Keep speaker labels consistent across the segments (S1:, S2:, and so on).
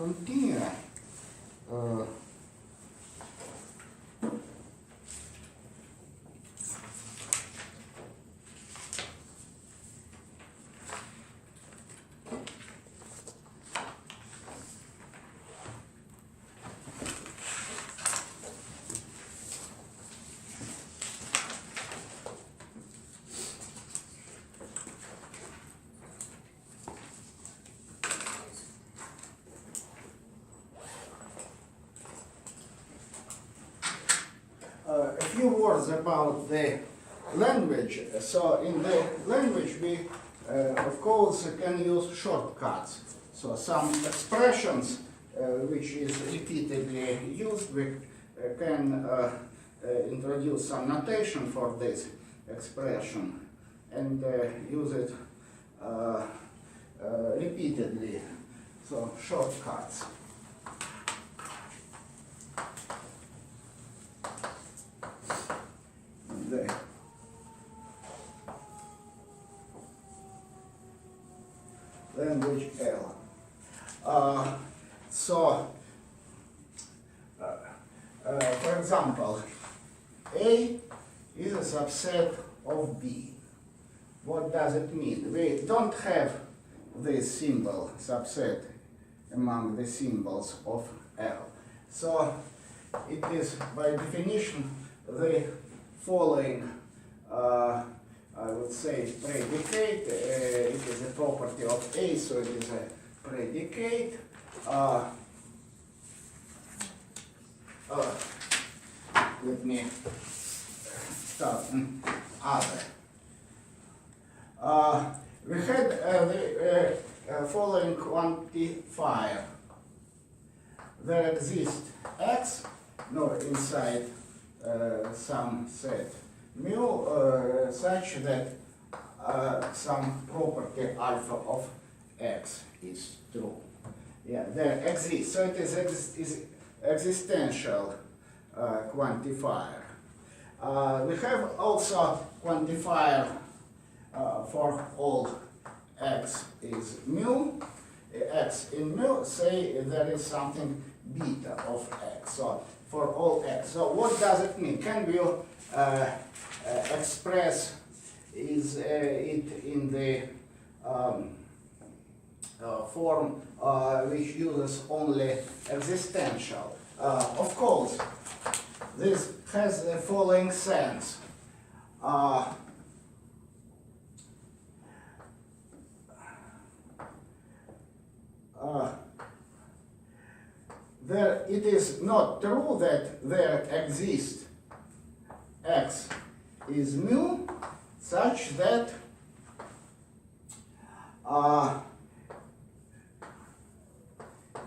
S1: continue. A few words about the language. So in the language we of course can use shortcuts. So some expressions which is repeatedly used, we can introduce some notation for this expression and use it repeatedly. So shortcuts. The language L. For example, A is a subset of B. What does it mean? We don't have this symbol subset among the symbols of L. So it is by definition the following, I would say, predicate. It is a property of A, so it is a predicate. Let me start other. We had the following quantifier. There exists X, inside some set mu such that some property alpha of X is true. Yeah, there exists. So it is existential quantifier. We have also quantifier for all X is mu. X in mu, say there is something beta of X. So for all X. So what does it mean? Can we express it in the form which uses only existential? Of course, this has the following sense. It is not true that there exists X is mu such that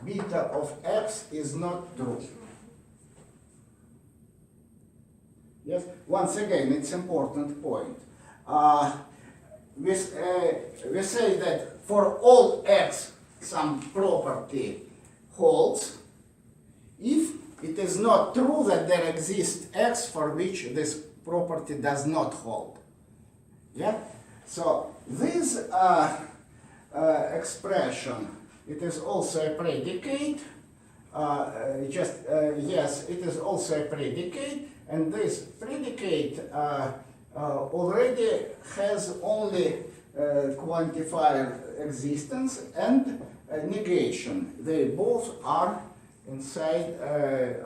S1: beta of X is not true. Yes, once again, it's an important point. We say that for all X some property holds if it is not true that there exists X for which this property does not hold. Yeah? So this expression, it is also a predicate. Yes, it is also a predicate, and this predicate already has only quantifier existence and negation. They both are inside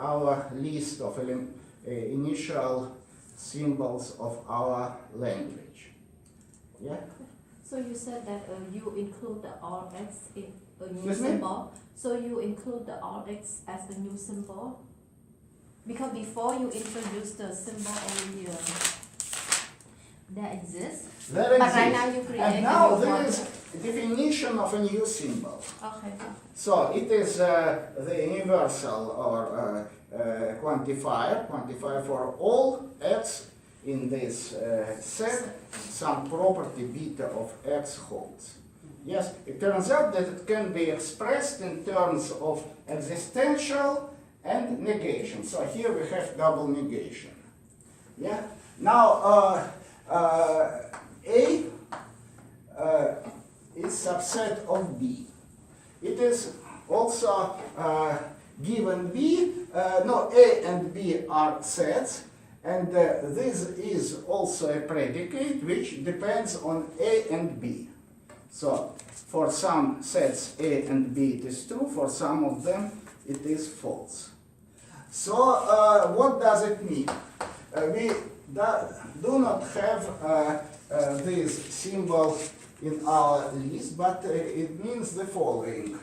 S1: our list of initial symbols of our language. Yeah?
S2: So you said that you include the Rx in a new symbol. So you include the Rx as a new symbol? Because before you introduced the symbol only there exists.
S1: There
S2: but
S1: exists.
S2: Right now you create
S1: and now
S2: a new
S1: there
S2: one.
S1: is a definition of a new symbol.
S2: Okay.
S1: So it is the universal or quantifier for all X in this set, some property beta of X holds. Yes, it turns out that it can be expressed in terms of existential and negation. So here we have double negation. Yeah. Now A is subset of B. It is also given B, no, A and B are sets, and this is also a predicate which depends on A and B. So for some sets A and B it is true, for some of them it is false. So what does it mean? We do not have this symbol in our list, but it means the following.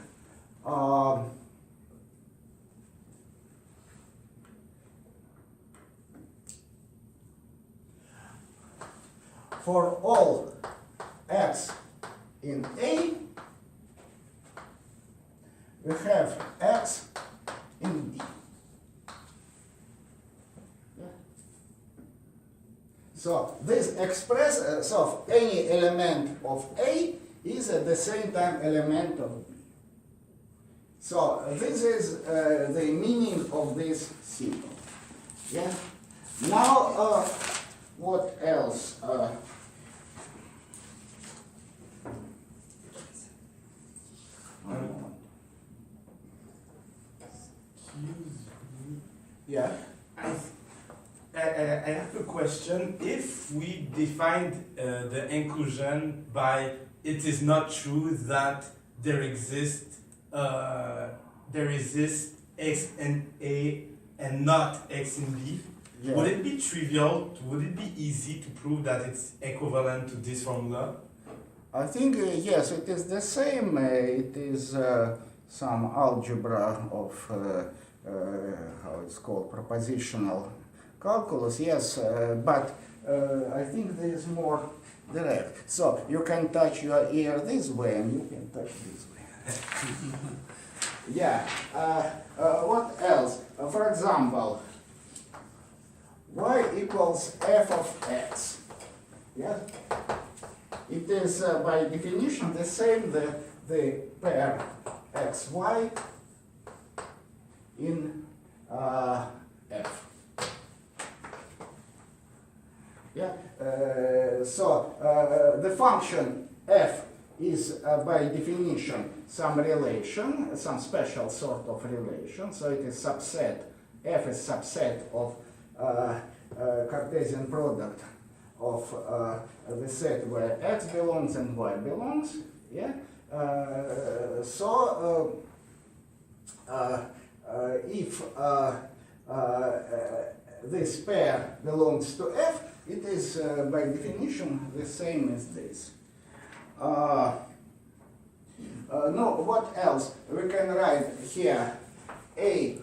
S1: For all x in A, we have x in B. So this expresses, so any element of A is at the same time element of B. So this is the meaning of this symbol. Yeah. Now, what else? Yeah.
S3: I have a question. If we defined the inclusion by it is not true that there exists x in A and not x in B,
S1: Yeah.
S3: would it be trivial? Would it be easy to prove that it's equivalent to this formula?
S1: I think yes, it is the same. It is some algebra of how it's called, propositional calculus. Yes, but I think there is more direct. So you can touch your ear this way, and you can touch this way. Yeah. What else? For example, y equals f of x. Yeah. It is by definition the same the pair xy in f. Yeah. So the function f is by definition some relation, some special sort of relation. So it is subset. F is subset of Cartesian product of the set where x belongs and y belongs. Yeah. If this pair belongs to f, it is by definition the same as this. No, what else? We can write here A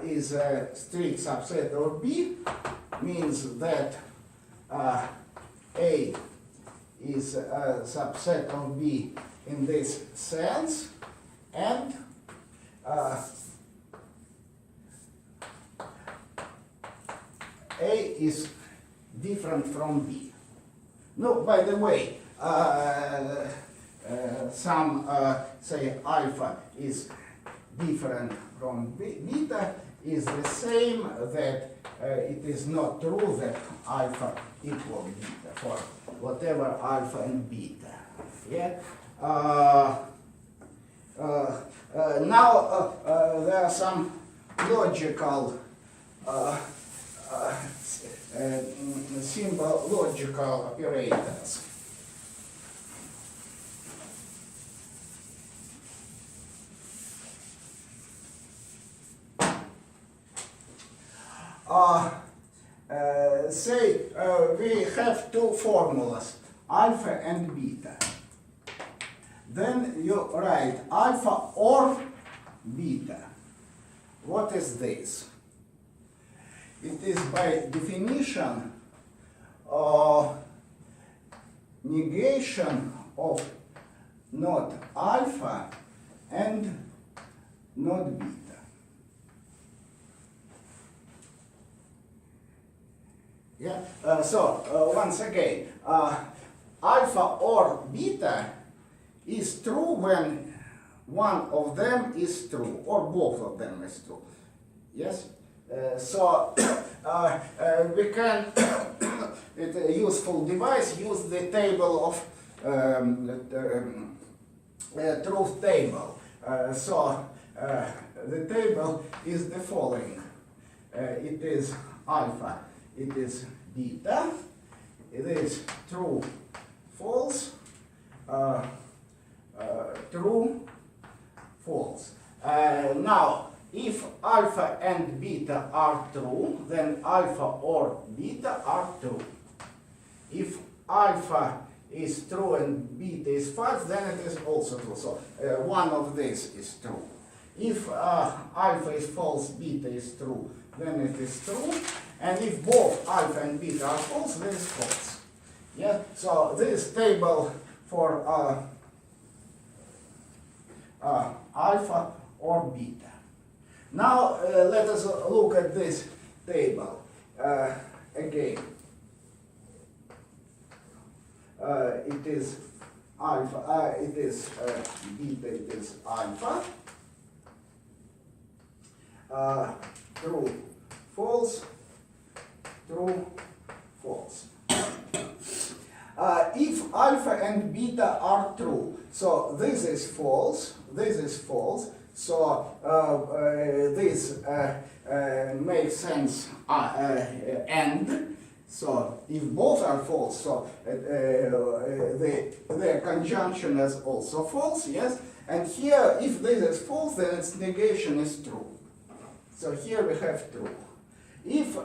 S1: is a strict subset of B, means that A is a subset of B in this sense, and A is different from B. No, by the way, some say alpha is different from beta is the same, that it is not true that alpha equals beta for whatever alpha and beta. Yeah. Now there are some logical simple logical operators. Say we have two formulas, alpha and beta. Then you write alpha or beta. What is this? It is by definition negation of not alpha and not beta. Yeah. Once again, alpha or beta is true when one of them is true, or both of them is true. Yes? We can, with a useful device, use the table of truth table. The table is the following. It is alpha, it is beta, it is true, false, true, false. Now, if alpha and beta are true, then alpha or beta are true. If alpha is true and beta is false, then it is also true. So one of these is true. If alpha is false, beta is true, then it is true. And if both alpha and beta are false, then it's false. Yeah. So this table for alpha or beta. Now let us look at this table again. It is alpha, it is beta, it is alpha. True, false, true, false. If alpha and beta are true, so this is false, so this makes sense and. So if both are false, so the conjunction is also false, yes? And here, if this is false, then its negation is true. So here we have true. If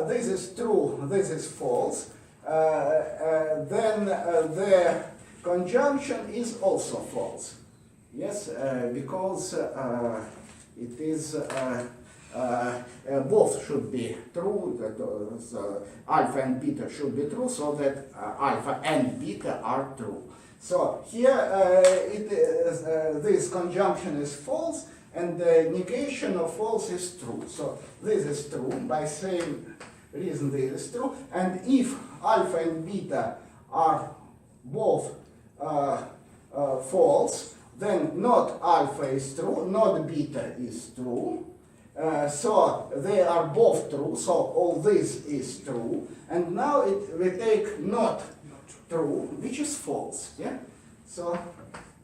S1: this is true, this is false, then the conjunction is also false. Yes, because it is both should be true, so alpha and beta should be true, so that alpha and beta are true. So here this conjunction is false, and the negation of false is true. So this is true, by same reason this is true. And if alpha and beta are both false, then not alpha is true, not beta is true. So they are both true, so all this is true. And now we take not true, which is false. Yeah? So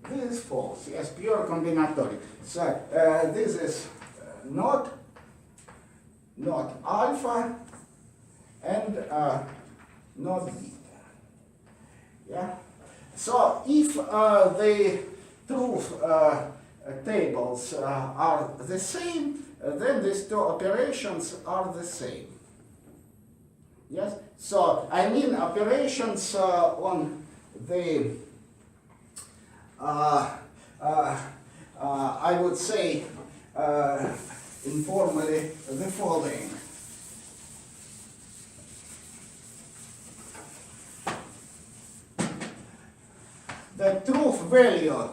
S1: this is false, yes, pure combinatory. So this is not alpha and not beta. Yeah? So if the truth tables are the same, then these two operations are the same. Yes? So I mean operations on the I would say informally the following. The truth value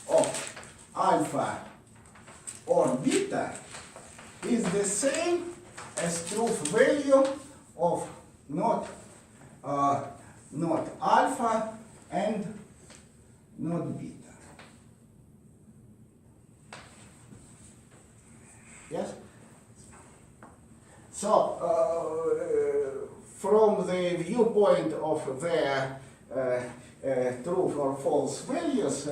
S1: of alpha or beta is the same as truth value of not alpha and not beta. Yes? So from the viewpoint of their true or false values,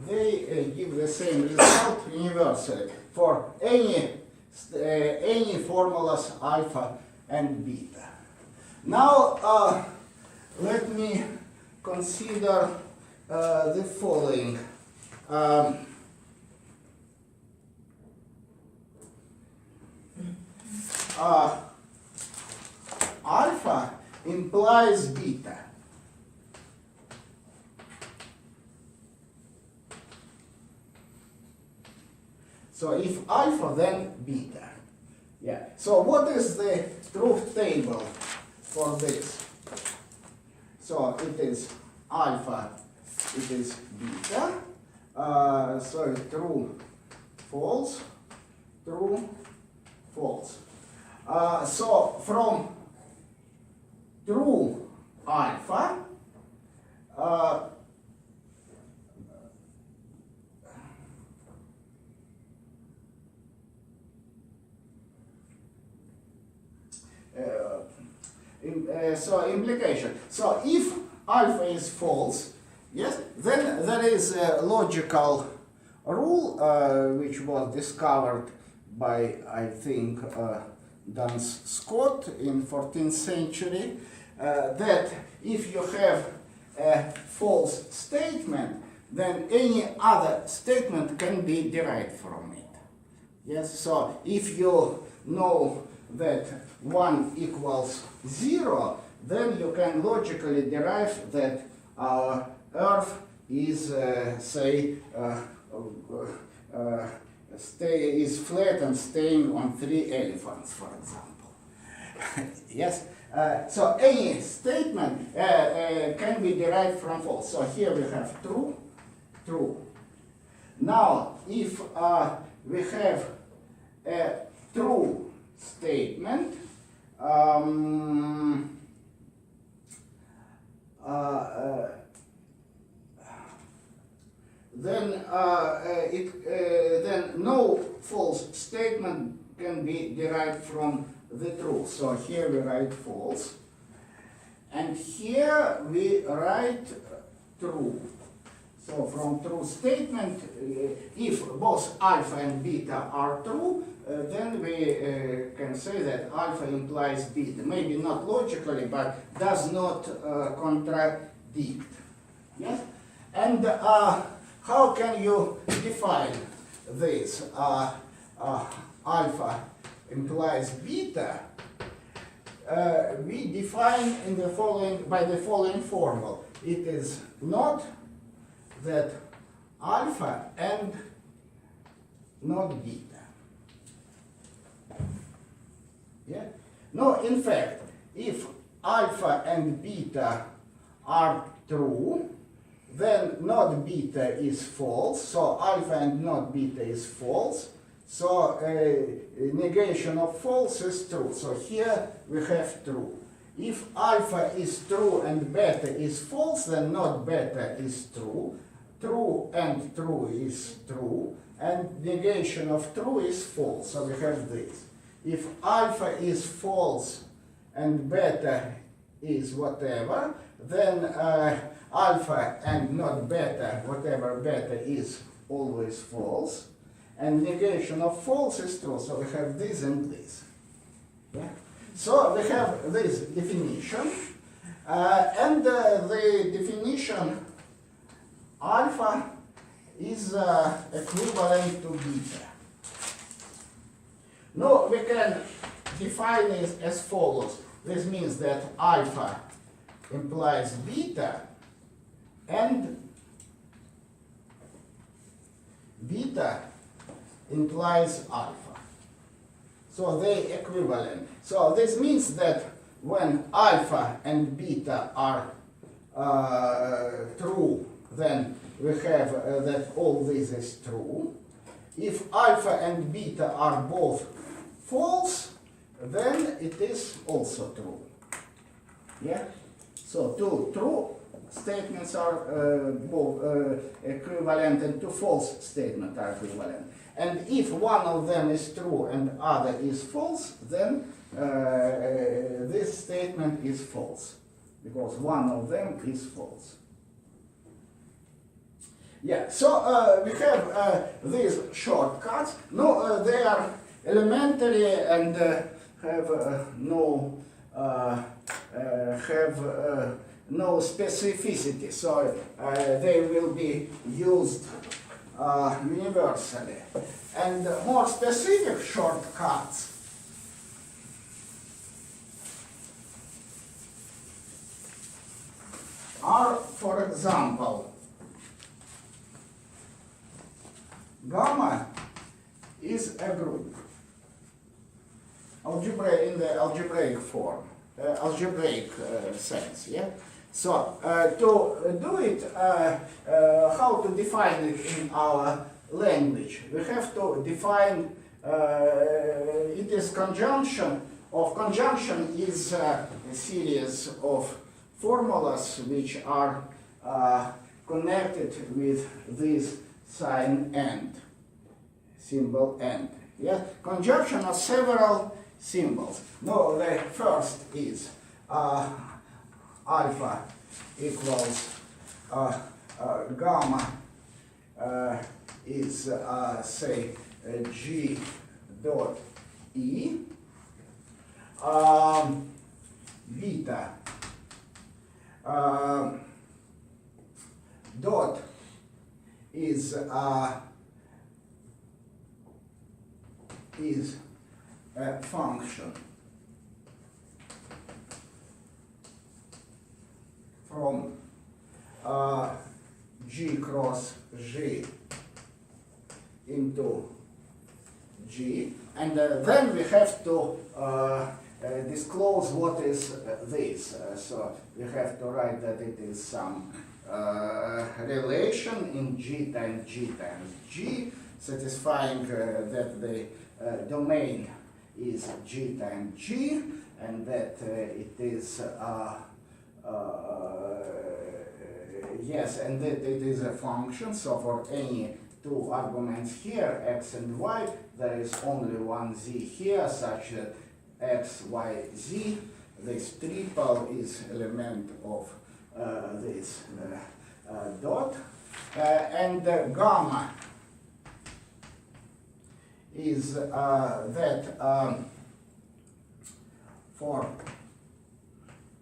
S1: they give the same result universally for any formulas alpha and beta. Now let me consider the following. Alpha implies beta. So if alpha, then beta. Yeah. So what is the truth table for this? So it is alpha, it is beta. So true, false, true, false. So from true alpha, so implication. So if alpha is false, Yes, then there is a logical rule which was discovered by, I think, Duns Scott in 14th century, that if you have a false statement, then any other statement can be derived from it. Yes, so if you know that 1 equals 0, then you can logically derive that our Earth is, is flat and staying on 3 elephants, for example. Yes. So any statement can be derived from false. So here we have true, true. Now, if we have a true statement, then no false statement can be derived from the truth. So here we write false, and here we write true. So from true statement, if both alpha and beta are true, then we can say that alpha implies beta. Maybe not logically, but does not contradict. Yes? And how can you define this? Alpha implies beta. We define in the following by the following formula. It is not that alpha and not beta. Yeah? No, in fact, if alpha and beta are true, then not beta is false, so alpha and not beta is false, so negation of false is true. So here we have true. If alpha is true and beta is false, then not beta is true. True and true is true, and negation of true is false. So we have this. If alpha is false and beta is whatever, then alpha and not beta, whatever beta is, always false. And negation of false is true. So we have this and this. Yeah? So we have this definition. And the definition alpha is equivalent to beta. Now we can define it as follows. This means that alpha implies beta and beta implies alpha. So they equivalent. So this means that when alpha and beta are true, then we have that all this is true. If alpha and beta are both false, then it is also true. Yeah? So two true statements are both equivalent, and two false statements are equivalent. And if one of them is true and other is false, then this statement is false, because one of them is false. Yeah, so we have these shortcuts. No, they are elementary and have no specificity. So they will be used universally. And more specific shortcuts are, for example, gamma is a group. In the algebraic form, algebraic sense, yeah? So, to do it, how to define it in our language? We have to define, it is conjunction. Conjunction is a series of formulas which are connected with this sign and, symbol and. Yeah? Conjunction of several symbols. No, the first is alpha equals gamma is say G dot E, beta dot is a function from G cross G into G, and then we have to disclose what is this. So we have to write that it is some relation in G times G, satisfying that the domain is G times G, and that it is yes, and that it is a function. So for any two arguments here, x and y, there is only one z here, such that x, y, z, this triple is element of this dot, and gamma is that for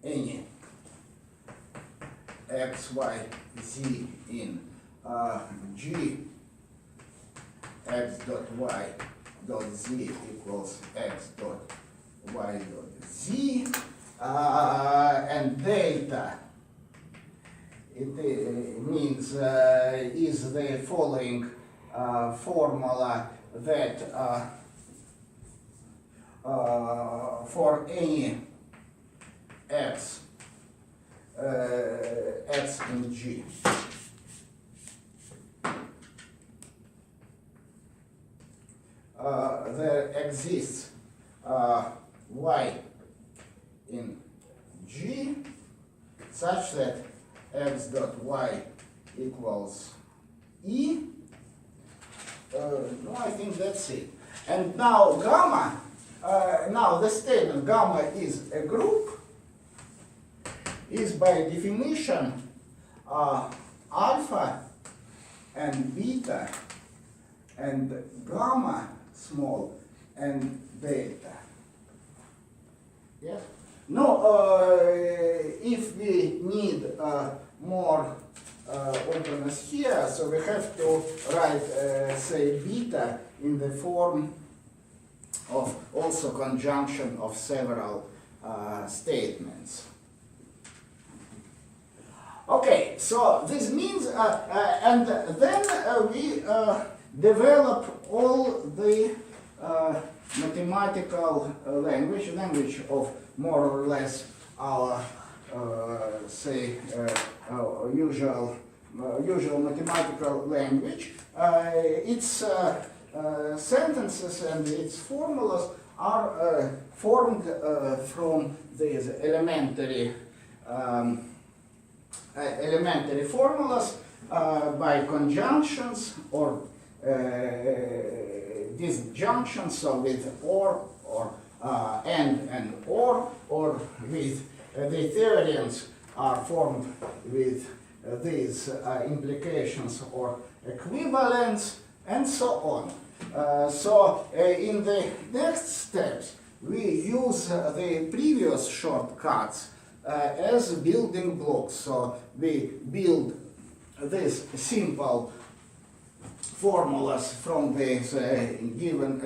S1: any x, y, z in G, x dot y dot z equals x dot y dot z, and delta, it means is the following formula that for any x in G, there exists y in G such that x dot y equals E. No, I think that's it. And now gamma, now the statement gamma is a group, is by definition alpha and beta and gamma small and delta. Yes? No, if we need more openness here, so we have to write, say, beta in the form of also conjunction of several statements. Okay, so this means, and then we develop all the mathematical language of more or less our, say, usual mathematical language. Its sentences and its formulas are formed from these elementary formulas by conjunctions or disjunctions, so with or and or with the theorems are formed with these implications or equivalents, and so on. So in the next steps, we use the previous shortcuts as building blocks. So we build these simple formulas from this given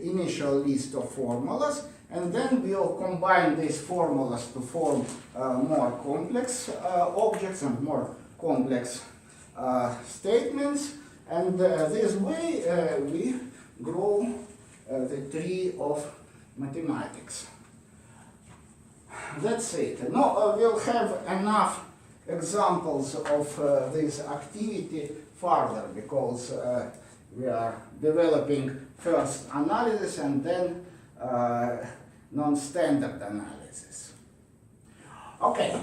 S1: initial list of formulas, and then we'll combine these formulas to form more complex objects and more complex statements, and this way we grow the tree of mathematics. That's it. No, we'll have enough examples of this activity further, because we are developing first analysis and then non-standard analysis. Okay.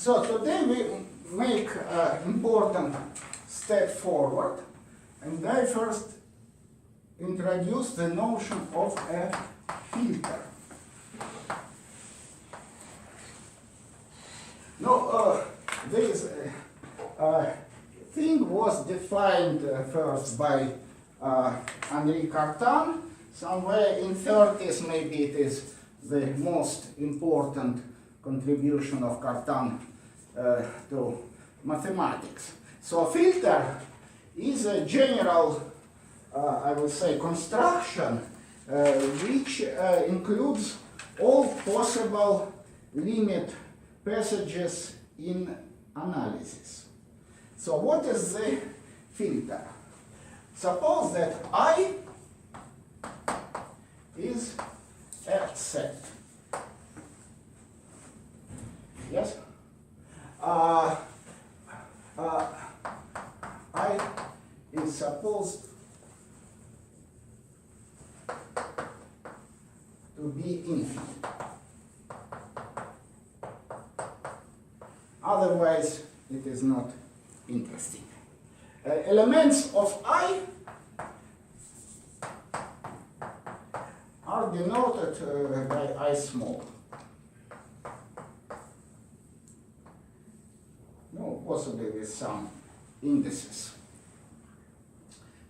S1: So today we make an important step forward, and I first introduce the notion of a filter. Now, this thing was defined first by Henri Cartan. Somewhere in 30s, maybe it is the most important contribution of Cartan to mathematics. So a filter is a general, I would say, construction which includes all possible limit passages in analysis. So what is the filter? Suppose that I is a set. Yes? I is supposed to be infinite. Otherwise, it is not interesting. Elements of I are denoted by I small. No, possibly with some indices.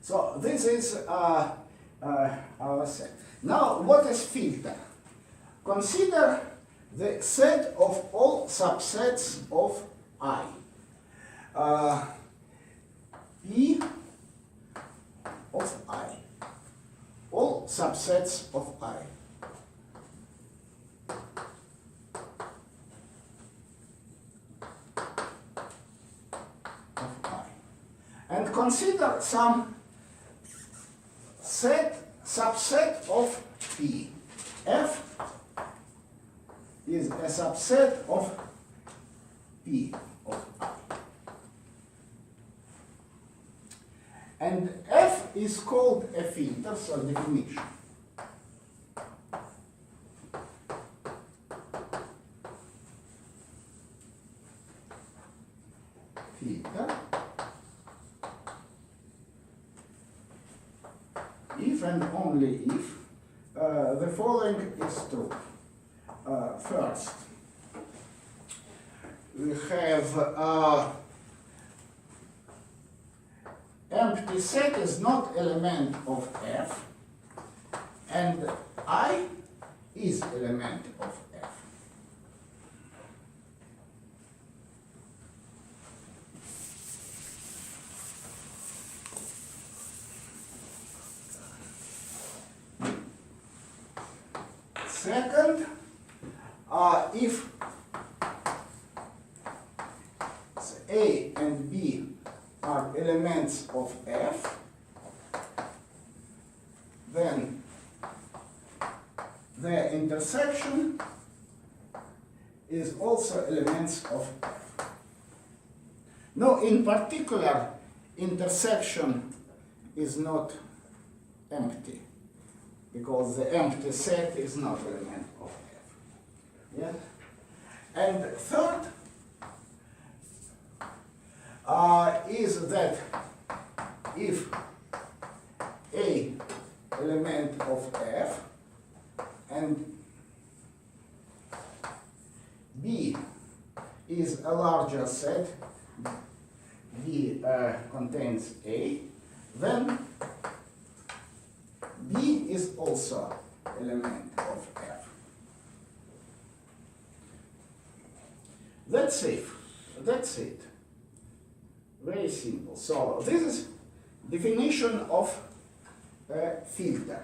S1: So this is our set. Now, what is filter? Consider the set of all subsets of I. P of I. All subsets of I. And consider some subset of P. F is a subset of P of I. And F is called a filter, so definition. Filter. If and only if the following is true. First, we have empty set is not element of F, and I is element of F. Second, if A and B are elements of F, then their intersection is also elements of F. No, in particular, intersection is not empty, because the empty set is not element of F. Yeah? And third is that if A element of F and B is a larger set, B contains A, then B is also element of F. That's it. That's it. Very simple. So this is definition of a filter.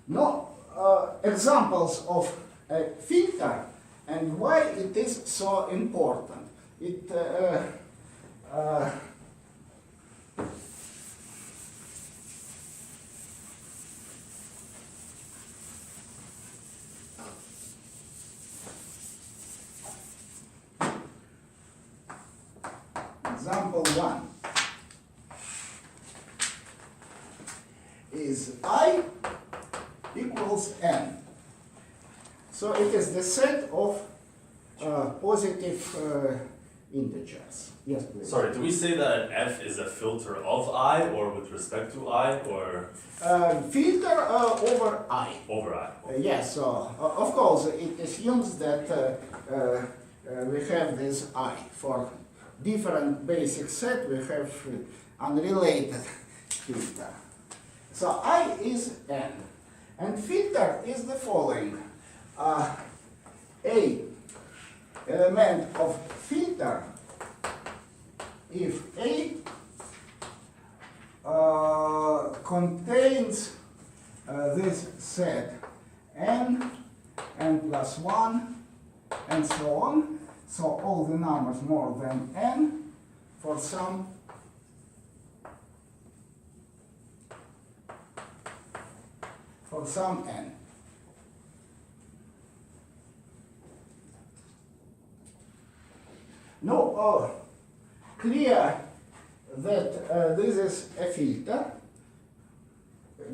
S1: Now, examples of a filter and why it is so important. It example 1 is I equals n. So it is the set of positive integers. Yes, please.
S4: Sorry, do we say that f is a filter of I, or with respect to I, or
S1: Filter over I.
S4: over I?
S1: Yes, so of course it assumes that we have this I. For different basic set we have unrelated filter. So I is n, and filter is the following. A element of filter if A contains this set n plus 1 and so on, so all the numbers more than n for some n. Now, clear that this is a filter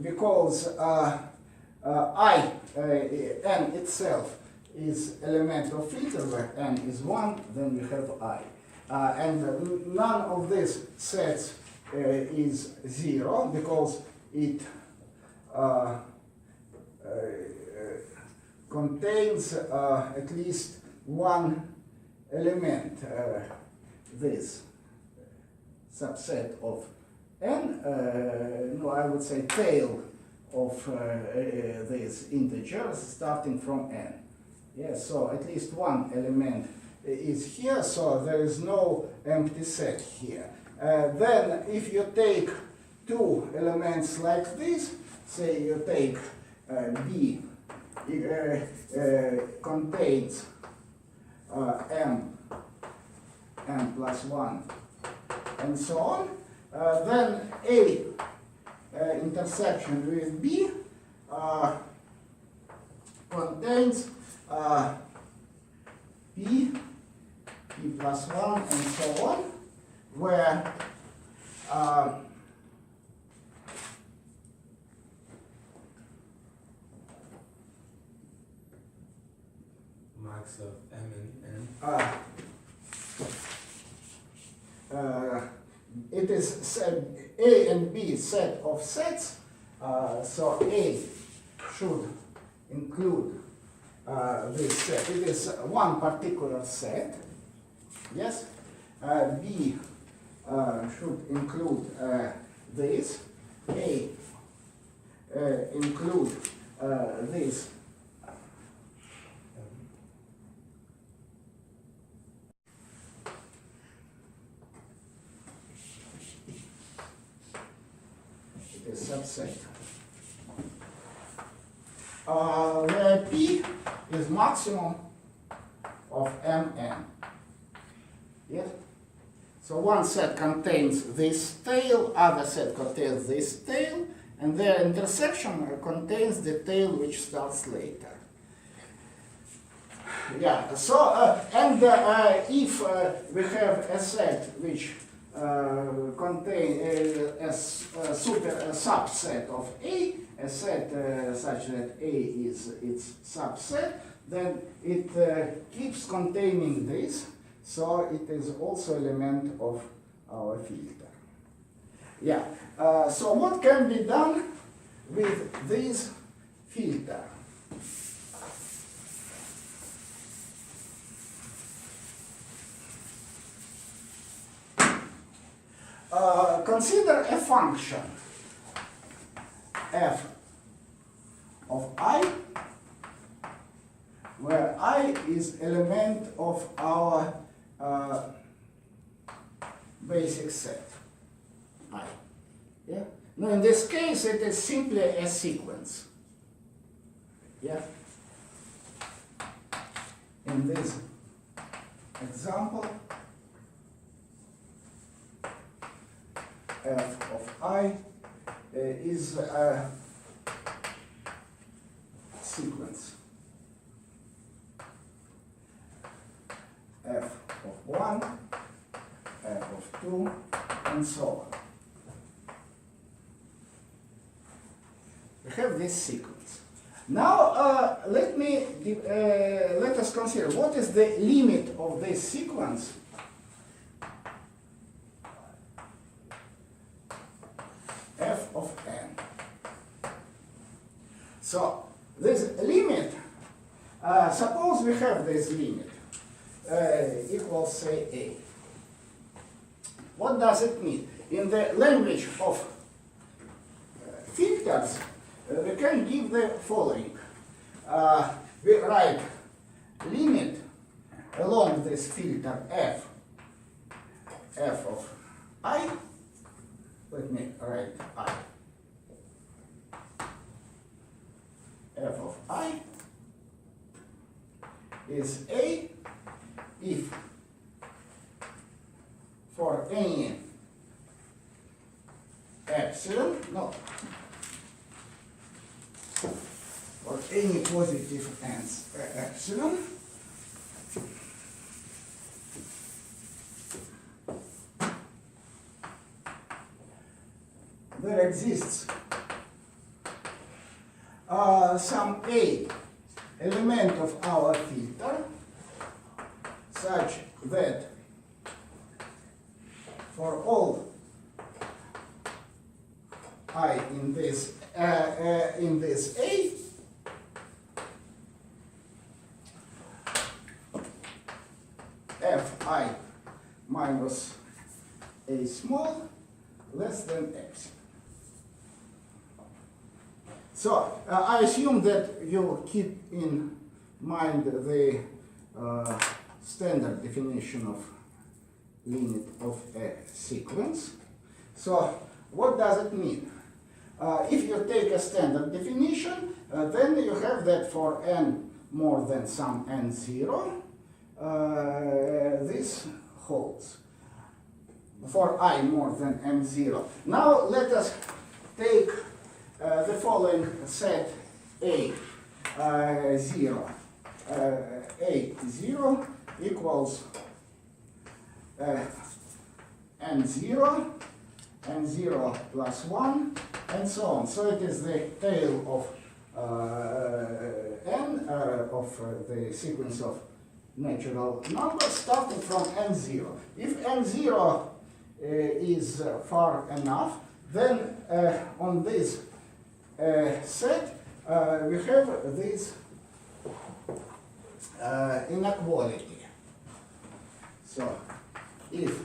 S1: because I, n itself is element of filter where n is 1, then you have I. And none of these sets is 0 because it contains at least one element, this subset of n, no, I would say tail of these integers starting from n. Yes, so at least one element is here, so there is no empty set here. Then if you take two elements like this, say you take B contains m plus 1 and so on, then A intersection with B contains P plus 1 and so on, where
S3: Max of m and n.
S1: it is A and B set of sets, so A should include this set. It is one particular set, yes. B should include this. A include this. Subset. Where P is maximum of Mn. Yes? So one set contains this tail, other set contains this tail, and their intersection contains the tail which starts later. Yeah, so, and if we have a set which contain a subset of A, a set such that A is its subset, then it keeps containing this, so it is also element of our filter. Yeah, so what can be done with this filter? Consider a function f of I, where I is element of our basic set I. Yeah. Now in this case it is simply a sequence. Yeah. In this example, f of I is a sequence. F of 1, f of 2, and so on. We have this sequence. Now let us consider what is the limit of this sequence f of n. So this limit, suppose we have this limit equals say a. What does it mean? In the language of filters, we can give the following. We write limit along this filter f of I. Let me write I. F of I is a if for any epsilon, no, for any positive epsilon, there exists some a element of our filter such that for all I in this A, fi minus a small less than epsilon. So I assume that you keep in mind the standard definition of limit of a sequence. So what does it mean? If you take a standard definition, then you have that for n more than some n0, this holds. For I more than n0. Now let us take the following set A, 0. A0 equals n0, n0 plus 1, and so on. So it is the tail of n of the sequence of natural numbers starting from n0. If n0 is far enough, then on this set we have this inequality. So if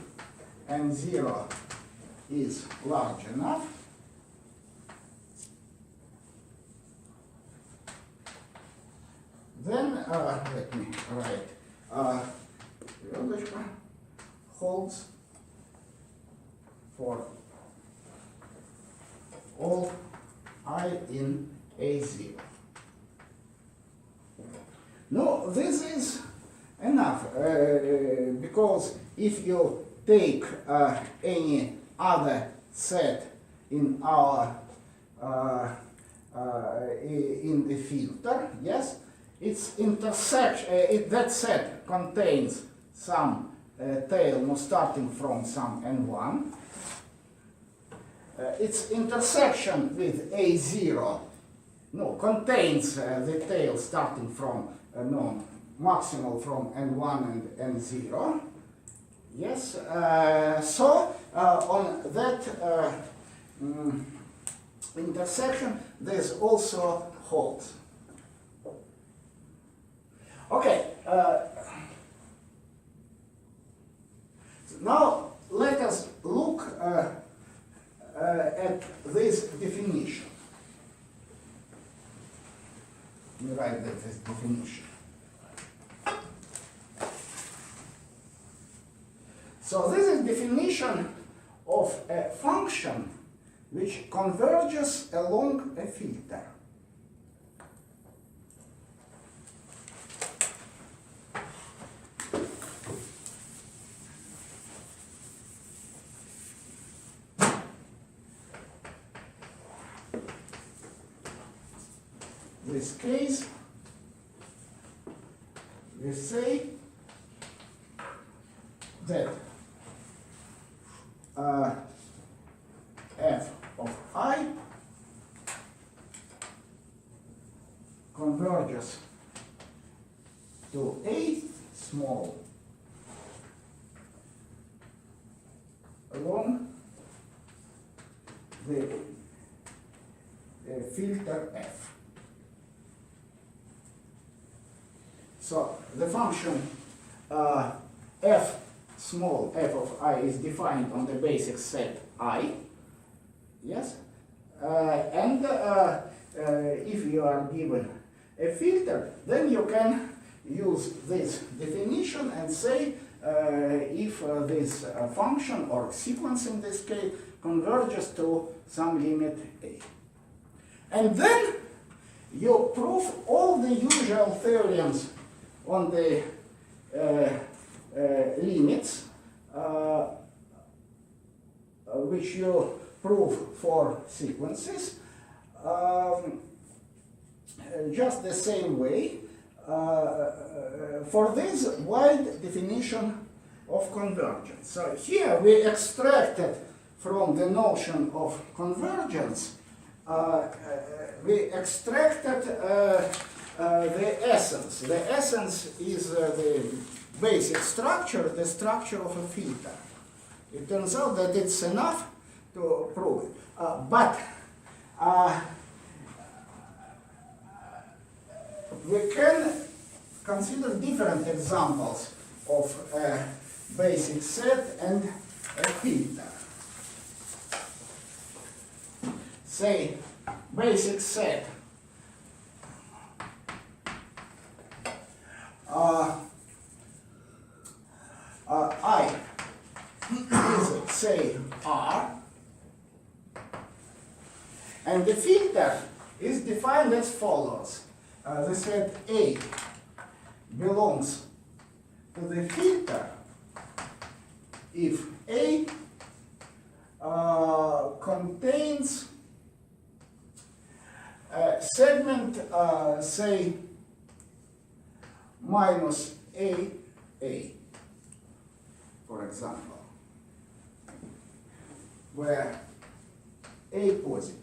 S1: n0 is large enough, then let me write holds for all I in A0. No, this is enough because if you take any other set in our in the filter, yes, its intersection, that set contains some tail starting from some n1. Its intersection with A0 contains the tail starting from maximal from n1 and n0. Yes, so on that intersection there's also holds. Okay, now let us look at this definition. Let me write this definition. So this is definition of a function which converges along a filter. In this case, we say that f of I converges to A small along the filter f. So the function f small f of I is defined on the basic set I, yes, and if you are given a filter, then you can use this definition and say if this function or sequence in this case converges to some limit A. And then you prove all the usual theorems on the limits, which you prove for sequences, just the same way. For this wide definition of convergence. So here we extracted from the notion of convergence, we extracted the essence. The essence is the basic structure, the structure of a filter. It turns out that it's enough to prove it. But we can consider different examples of a basic set and a filter. Say, basic set I is, say, R, and the filter is defined as follows. The set A belongs to the filter if A contains a segment, say, minus A, for example, where A positive.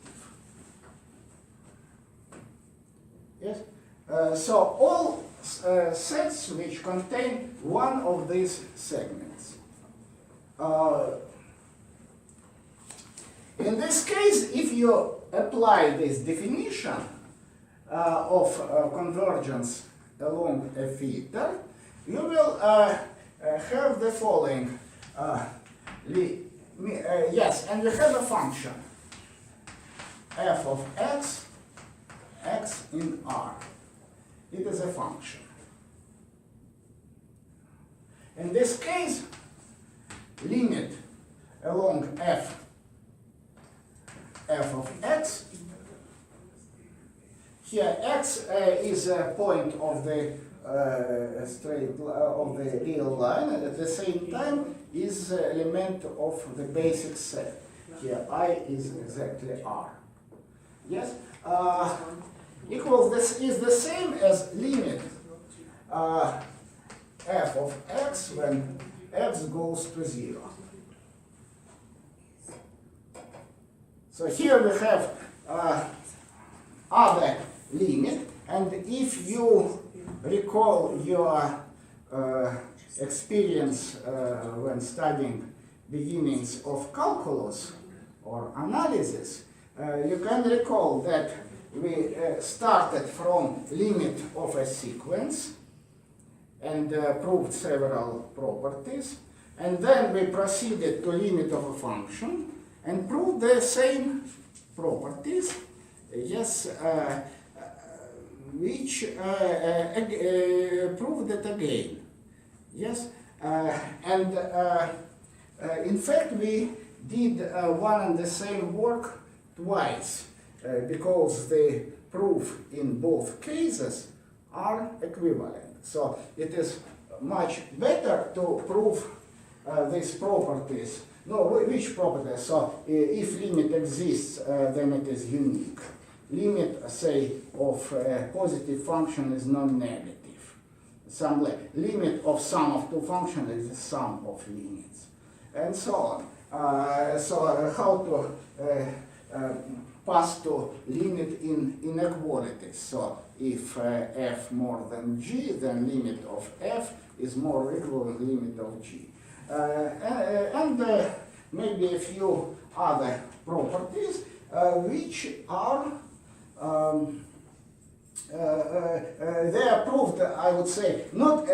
S1: Yes? So all sets which contain one of these segments. In this case, if you apply this definition of convergence along a filter, you will have the following. Yes, and you have a function f of x in R. It is a function. In this case, limit along f of x. Here, x is a point of the of the real line, and at the same time is an element of the basic set. Here, I is exactly R. Yes, equals this is the same as limit f of x when x goes to 0. So here we have other limit, and if you recall your experience when studying beginnings of calculus or analysis, you can recall that we started from limit of a sequence and proved several properties, and then we proceeded to limit of a function and proved the same properties, yes, which proved it again, yes, and in fact we did one and the same work twice because the proof in both cases are equivalent. So it is much better to prove these properties. No, which properties? So if limit exists, then it is unique. Limit, say, of a positive function is non-negative. Limit of sum of two functions is the sum of limits, and so on. So how to pass to limit in inequalities. So if f more than g, then limit of f is more or equal than limit of g. And maybe a few other properties which are they are proved, I would say, not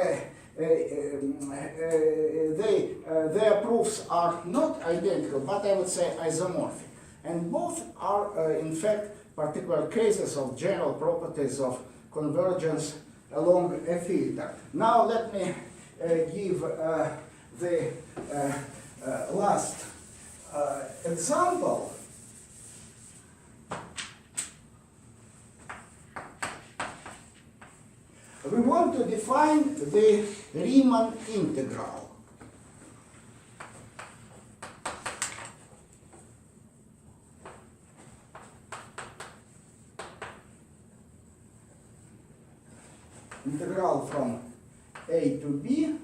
S1: their proofs are not identical, but I would say isomorphic. And both are, in fact, particular cases of general properties of convergence along a filter. Now let me give the last example. We want to define the Riemann integral. Integral from a to b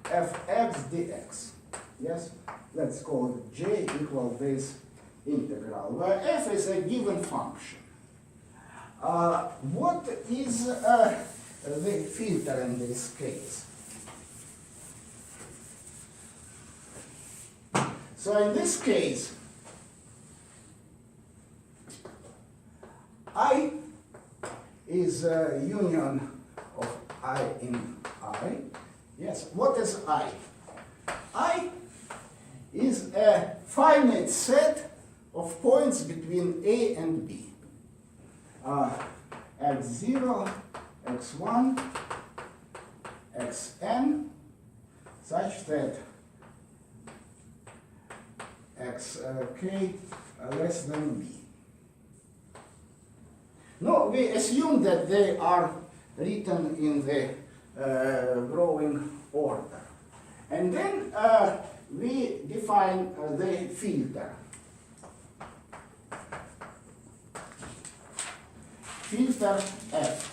S1: fx dx. Yes, let's call it j equal this integral, where f is a given function. What is the filter in this case? So in this case, I is a union of I in I. Yes, what is I? I is a finite set of points between A and B. X0, x1, xn, such that xk less than b. No, we assume that they are written in the growing order. And then we define the filter. Filter f.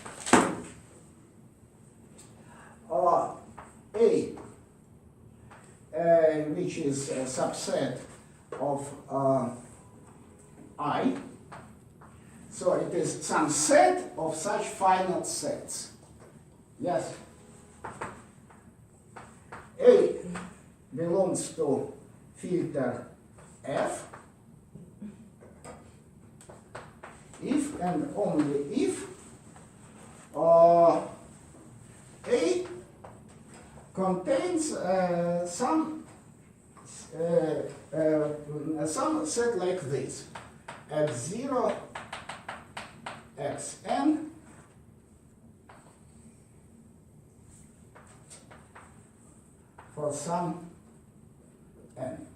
S1: A, which is a subset of I. So it is some set of such finite sets. Yes. A belongs to filter f if and only if A contains some set like this at 0 xn for some n.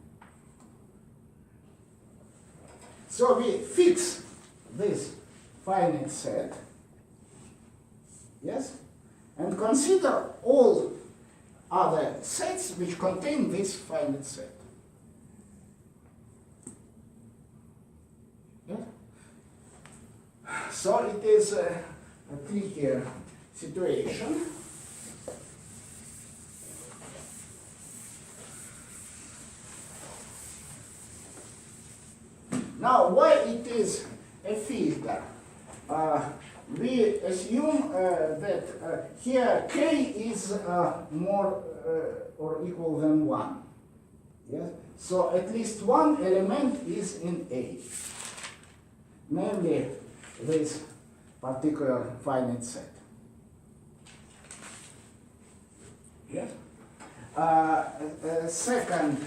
S1: So we fix this finite set, yes, and consider all other sets which contain this finite set. Yeah? So it is a trickier situation. Now, why it is a filter? We assume that here k is more or equal than 1. Yes? So at least one element is in A, namely this particular finite set. Yes? Second,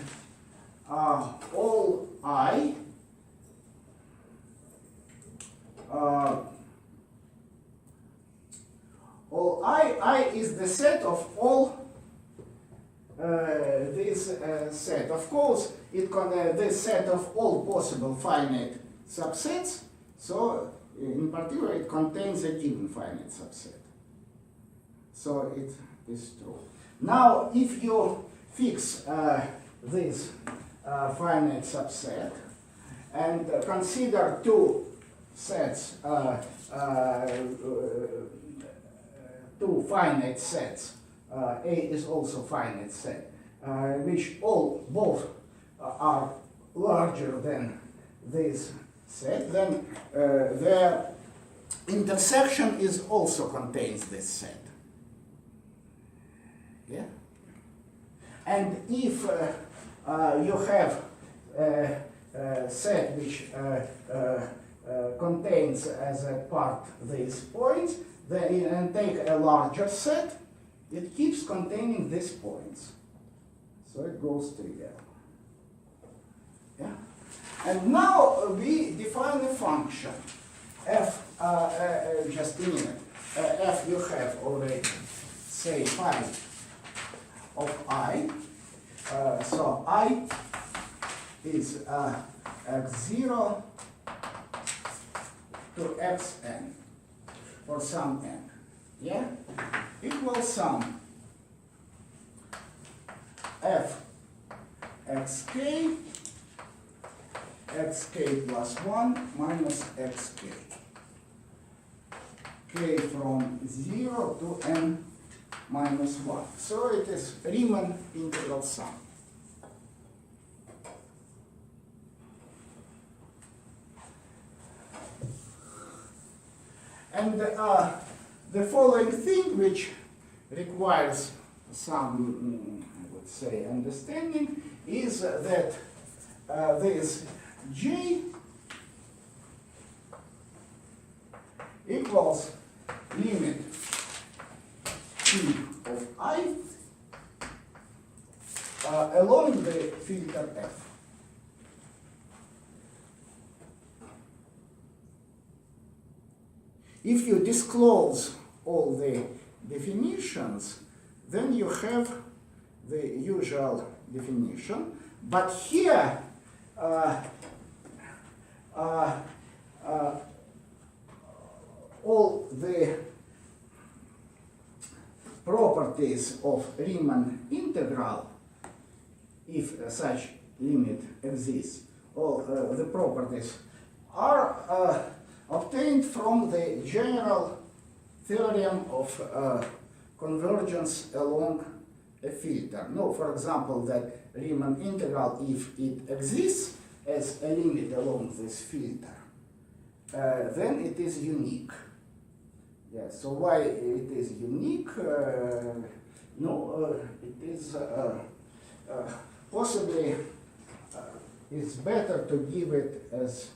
S1: all I all I is the set of all this set. Of course, it this set of all possible finite subsets. So, in particular, it contains a given finite subset. So it is true. Now, if you fix this finite subset and consider two sets, two finite sets, A is also finite set, which both are larger than this set, then their intersection is also contains this set. Yeah? And if you have a set which contains as a part these points, then and take a larger set, it keeps containing these points. So it goes together. Yeah? And now we define a function f, just a minute, f you have already, say phi of I. So I is x0 to xn for some n. Yeah? Equals sum f xk, xk plus 1 minus xk. K from 0 to n minus 1. So it is Riemann integral sum. And the following thing, which requires some, I would say, understanding, is that this J equals limit T of I along the filter F. If you disclose all the definitions, then you have the usual definition. But here, all the properties of Riemann integral, if such limit exists, all the properties are obtained from the general theorem of convergence along a filter. No, for example, that Riemann integral, if it exists as a limit along this filter, then it is unique. Yeah, so why it is unique? It is possibly it's better to give it as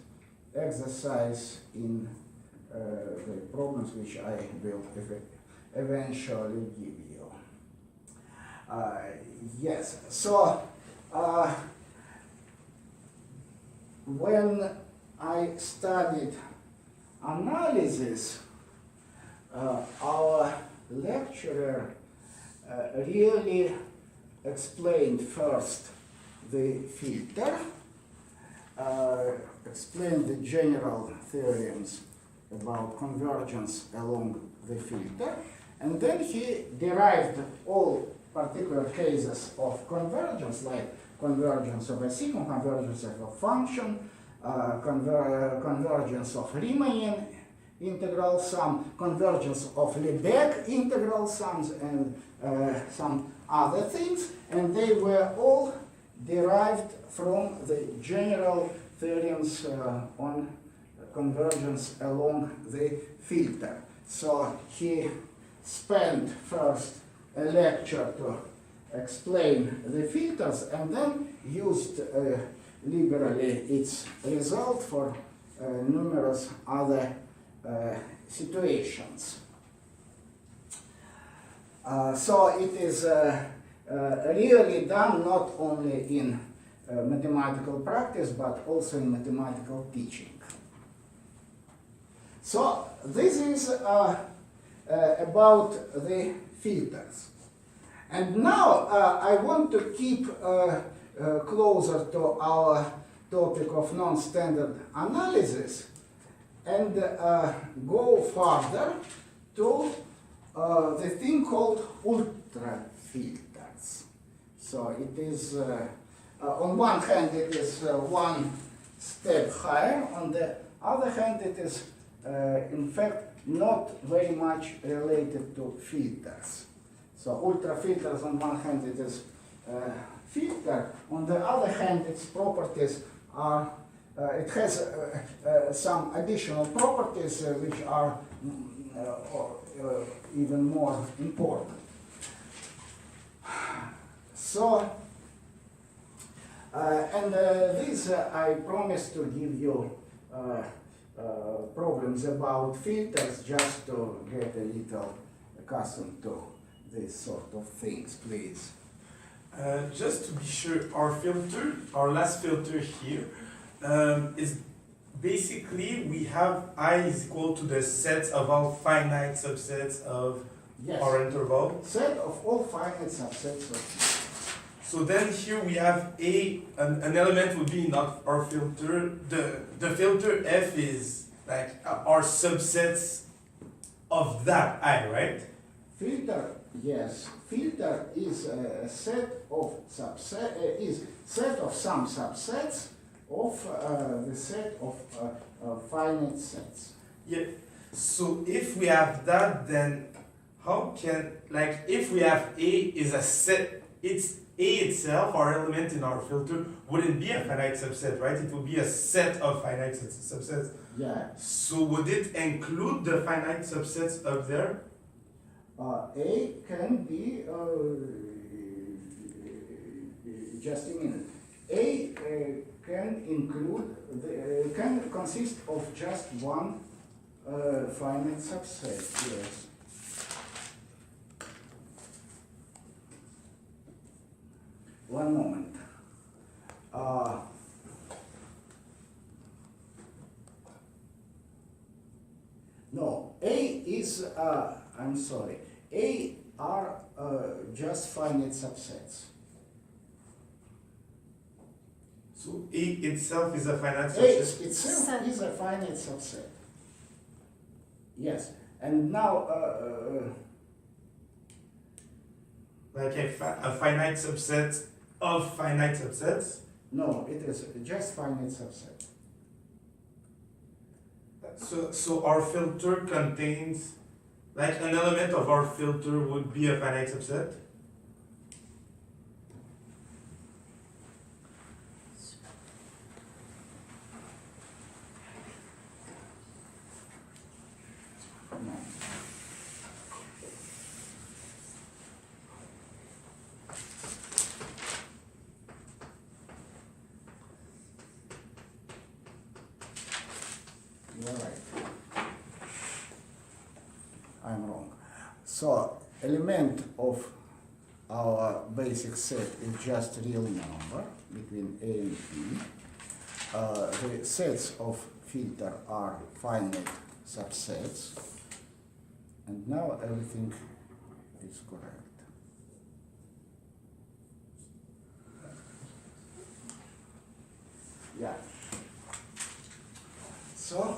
S1: exercise in the problems which I will eventually give you. Yes, so when I studied analysis, our lecturer really explained first the filter, explained the general theorems about convergence along the filter, and then he derived all particular cases of convergence, like convergence of a sigma, convergence of a function, convergence of Riemann integral sum, convergence of Lebesgue integral sums, and some other things, and they were all derived from the general theorems on convergence along the filter. So he spent first a lecture to explain the filters and then used liberally its result for numerous other situations. So it is really done not only in mathematical practice but also in mathematical teaching. So this is about the filters. And now I want to keep closer to our topic of non-standard analysis and go further to the thing called ultrafilters. So it is, on one hand, it is one step higher. On the other hand, it is, in fact, not very much related to filters. So ultrafilters, on one hand, it is filter. On the other hand, its properties are it has some additional properties which are even more important. So, this I promised to give you problems about filters just to get a little accustomed to these sort of things, please.
S3: Just to be sure, our last filter here, is basically we have I is equal to the set of all finite subsets of
S1: Yes.
S3: our interval.
S1: Set of all finite subsets of
S3: So then here we have an element would be not our filter. The filter F is like our subsets of that I, right?
S1: filter. Yes, filter is a set of set of some subsets of the set of finite sets.
S3: Yeah. So if we have that, then how can, like, if we have A is a set, it's A itself, our element in our filter, wouldn't be a finite subset, right? It would be a set of finite subsets.
S1: Yeah.
S3: So would it include the finite subsets up there?
S1: A can be just a minute. A can include can consist of just one finite subset. Yes. One moment. No, A is, I'm sorry, A are just finite subsets.
S3: So A itself is a finite
S1: A
S3: subset.
S1: itself is a finite subset. Yes, and now,
S3: Like a finite subset of finite subsets.
S1: no, it is just finite subset.
S3: So our filter contains, like an element of our filter would be a finite subset.
S1: No. You're right. I'm wrong. So, element of our basic set is just real number between A and B. The sets of filter are finite subsets. And now everything is correct. Yeah. So,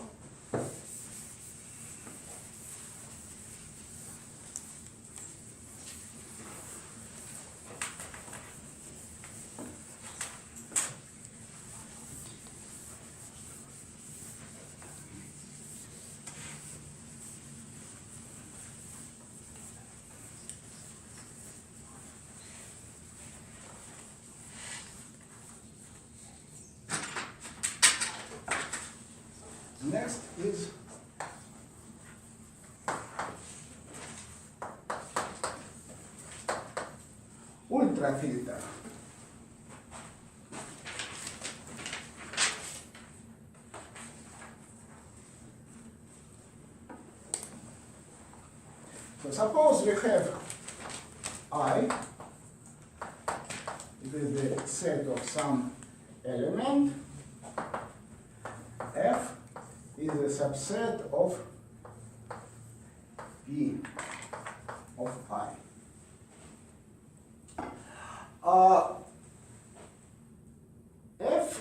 S1: next is ultrafilter. So suppose we have I, it is the set of some element, F is a subset of P of I. F,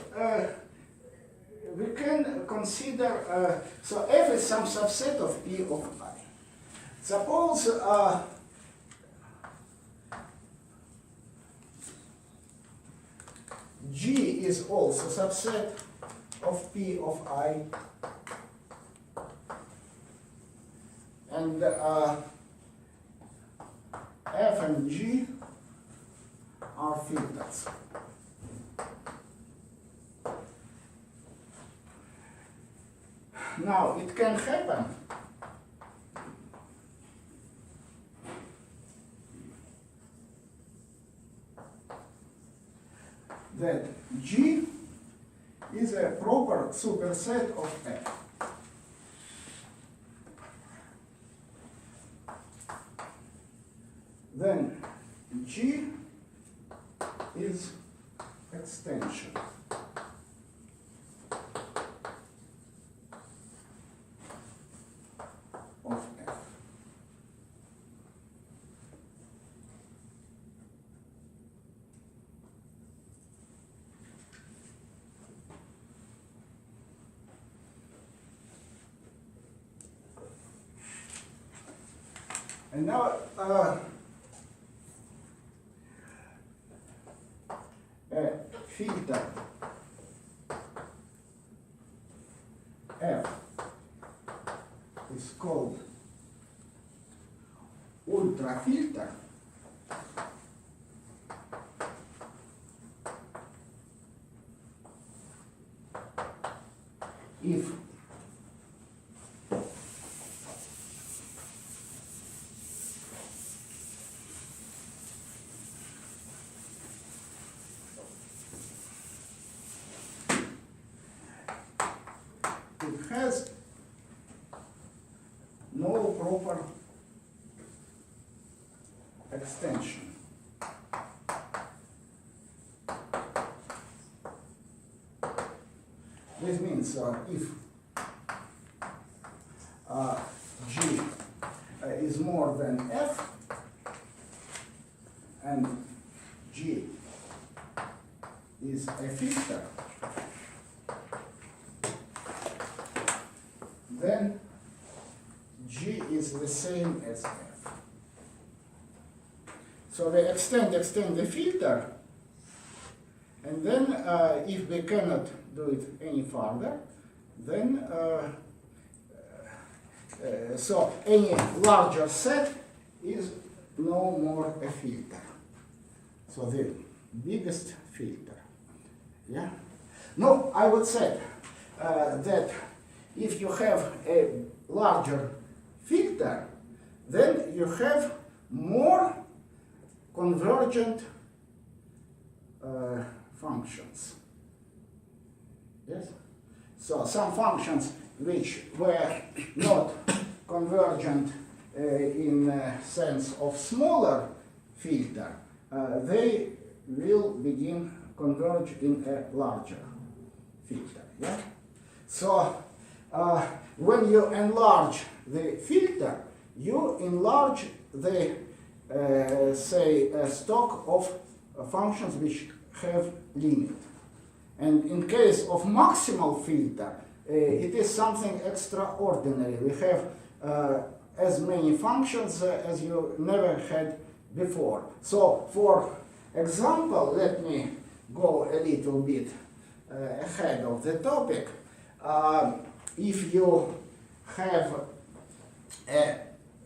S1: we can consider, so F is some subset of P of I. Suppose G is also subset of P of I, and F and G are filters. Now it can happen that G is a proper superset of F. Then G is extension of F. And now a filter F is called ultrafilter if it has no proper extension. This means if G is more than F and G is a filter, then G is the same as F. So we extend the filter, and then if we cannot do it any further, then so any larger set is no more a filter. So the biggest filter, yeah? No, I would say that if you have a larger filter, then you have more convergent functions. Yes? So some functions which were not convergent in sense of smaller filter, they will begin converge in a larger filter. Yeah? So when you enlarge the filter, you enlarge the say stock of functions which have limit. And in case of maximal filter, it is something extraordinary. We have as many functions as you never had before. So for example, let me go a little bit ahead of the topic. If you have a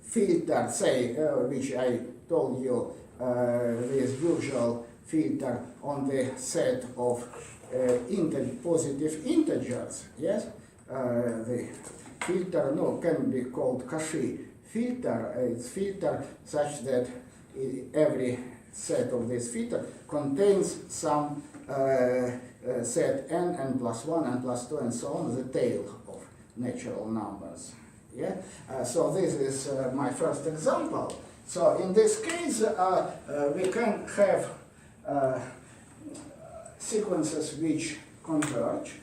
S1: filter, say, which I told you, this usual filter on the set of positive integers, yes? The filter can be called Cauchy filter. It's filter such that every set of this filter contains some set n plus 1, n plus 2, and so on, the tail of natural numbers. Yeah? So this is my first example. So in this case, we can have sequences which converge,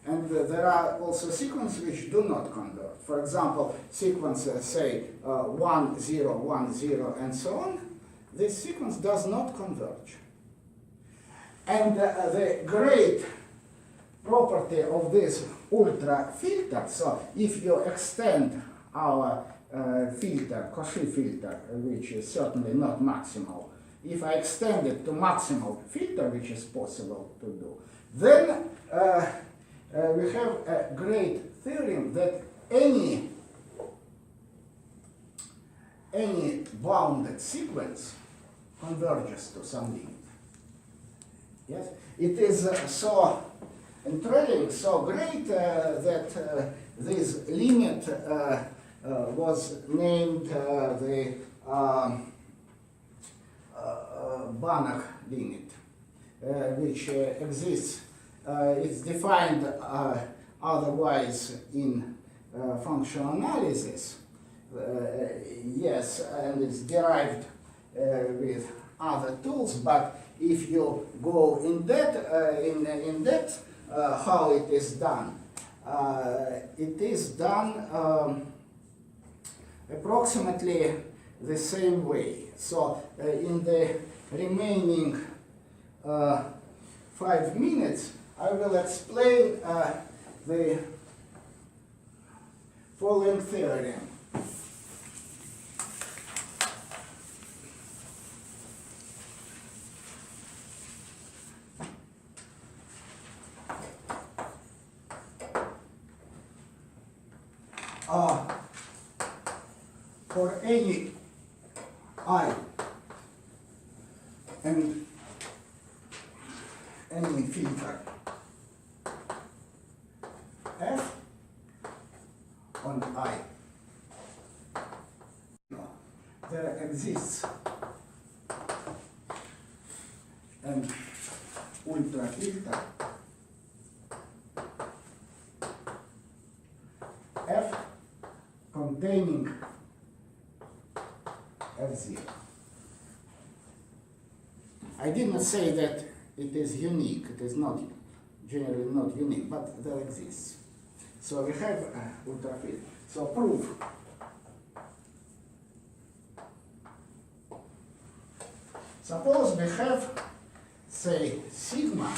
S1: and there are also sequences which do not converge. For example, sequences say 1, 0, 1, 0, and so on. This sequence does not converge. And the great property of this ultra filter, so if you extend our filter, Cauchy filter, which is certainly not maximal, if I extend it to maximal filter, which is possible to do, then we have a great theorem that any bounded sequence converges to some limit. Yes, it is so and trailing so great that this limit was named the Banach limit, which exists. It's defined otherwise in functional analysis. Yes, and it's derived with other tools, but if you go in depth how it is done, it is done approximately the same way. So in the remaining 5 minutes, I will explain the following theorem. For any I and any filter F on I, there exists an ultrafilter F containing F0. I did not say that it is unique. It is not generally not unique, but there exists. So we have ultrafilter. So proof. Suppose we have, say, sigma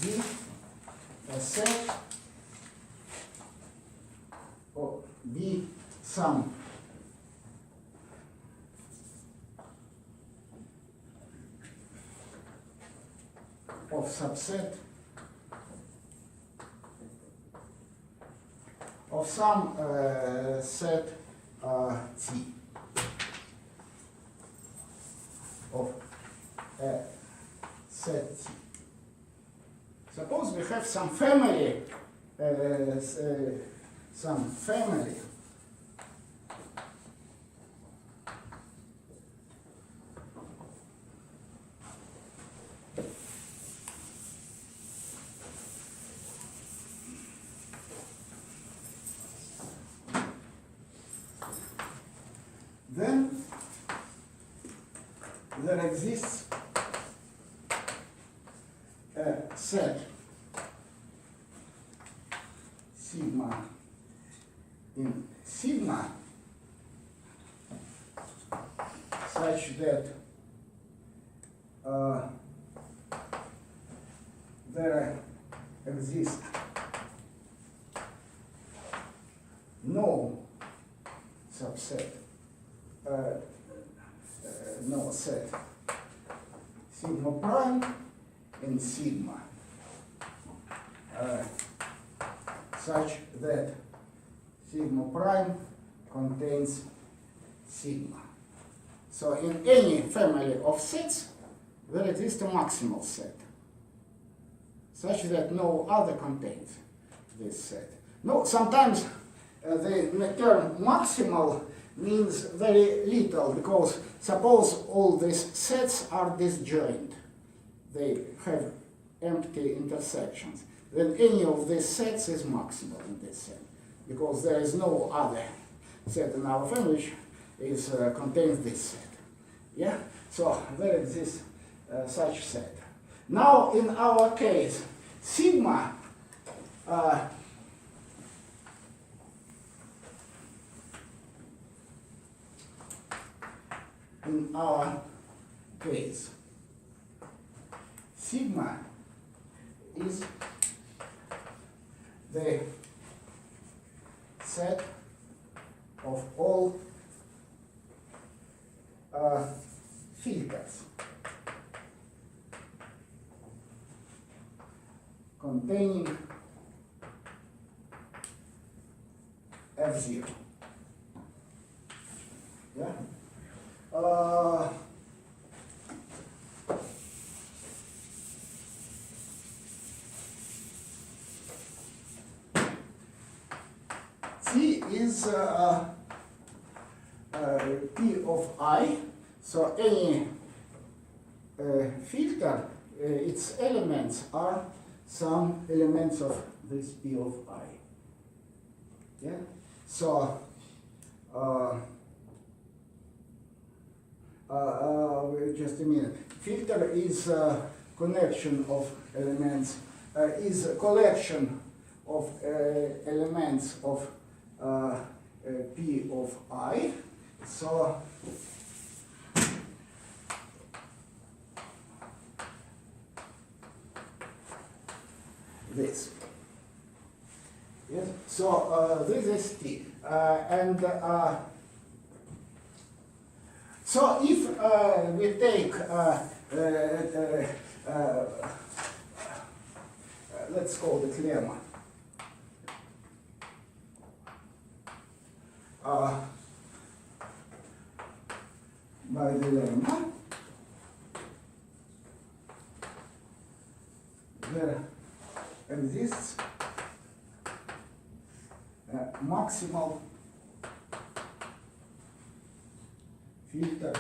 S1: be a set or be some of subset of some set T of a set T. Suppose we have some family then there exists a set sigma in sigma such that there exists no subset, no set sigma prime in sigma such that sigma prime contains sigma. So in any family of sets, there exists a maximal set such that no other contains this set. No, sometimes the term maximal means very little, because suppose all these sets are disjoint. They have empty intersections. Then any of these sets is maximal in this set, because there is no other set in our family which is, contains this set. Yeah? So there exists such set. Now in our case, sigma in our case, sigma is the set of all filters containing F0. Yeah? is P of I. So any filter, its elements are some elements of this P of I. Yeah. So just a minute. Filter is a connection of elements, is a collection of elements of P of I. So this. Yes. So this is T, and so if we take let's call it lemma. By the lemma, there exists maximal filter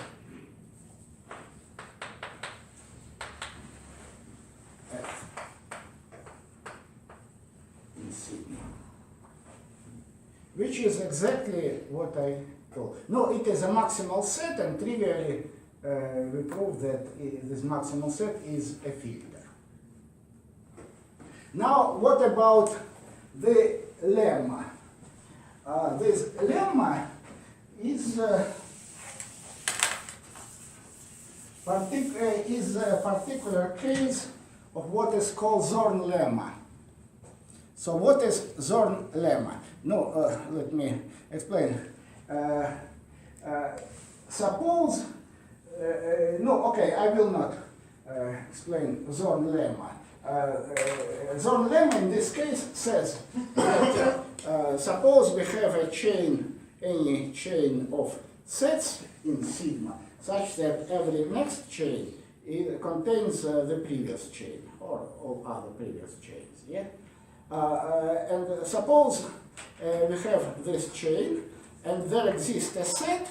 S1: F in sigma, which is exactly what I told. No, it is a maximal set, and trivially we prove that this maximal set is a filter. Now, what about the lemma? This lemma is a particular case of what is called Zorn lemma. So what is Zorn lemma? No, let me explain. Suppose, no, okay, I will not explain Zorn lemma. Zorn lemma in this case says that suppose we have a chain, any chain of sets in sigma, such that every next chain contains the previous chain or all other previous chains. Yeah, and suppose we have this chain, and there exists a set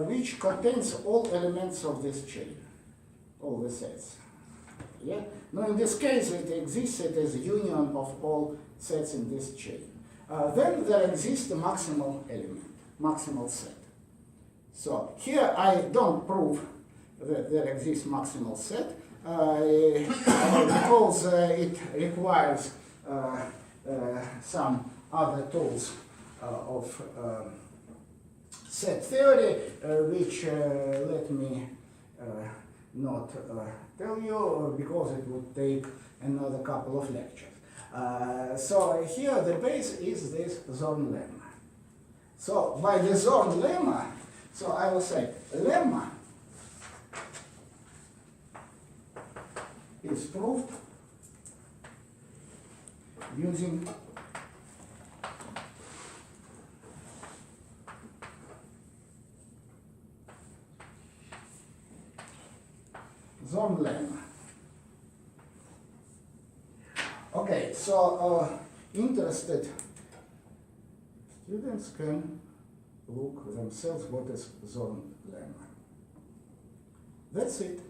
S1: which contains all elements of this chain, all the sets. Yeah. Now, in this case, it exists as a union of all sets in this chain. Then there exists a maximal element, maximal set. So here I don't prove that there exists maximal set because it requires some other tools of set theory, which let me not tell you because it would take another couple of lectures. So here the base is this Zorn lemma. So by the Zorn lemma, so I will say lemma is proved using Zorn lemma. Okay, so interested students can look themselves what is Zorn lemma. That's it.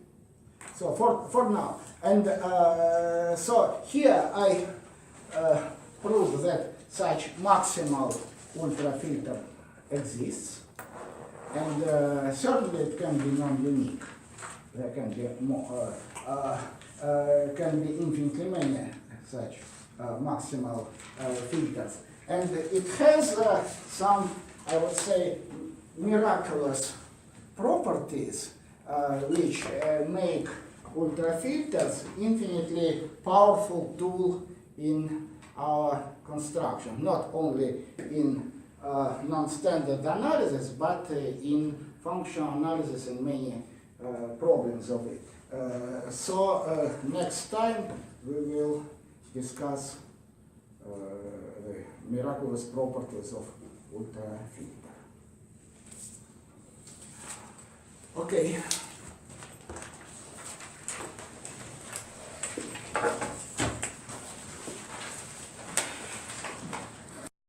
S1: So for now, and so here I prove that such maximal ultrafilter exists, and certainly it can be non-unique. There can be more, can be infinitely many such maximal filters, and it has some, I would say, miraculous properties which make ultrafilters infinitely powerful tool in our construction, not only in non-standard analysis, but in functional analysis and many problems of it. So next time we will discuss the miraculous properties of ultrafilter. Okay.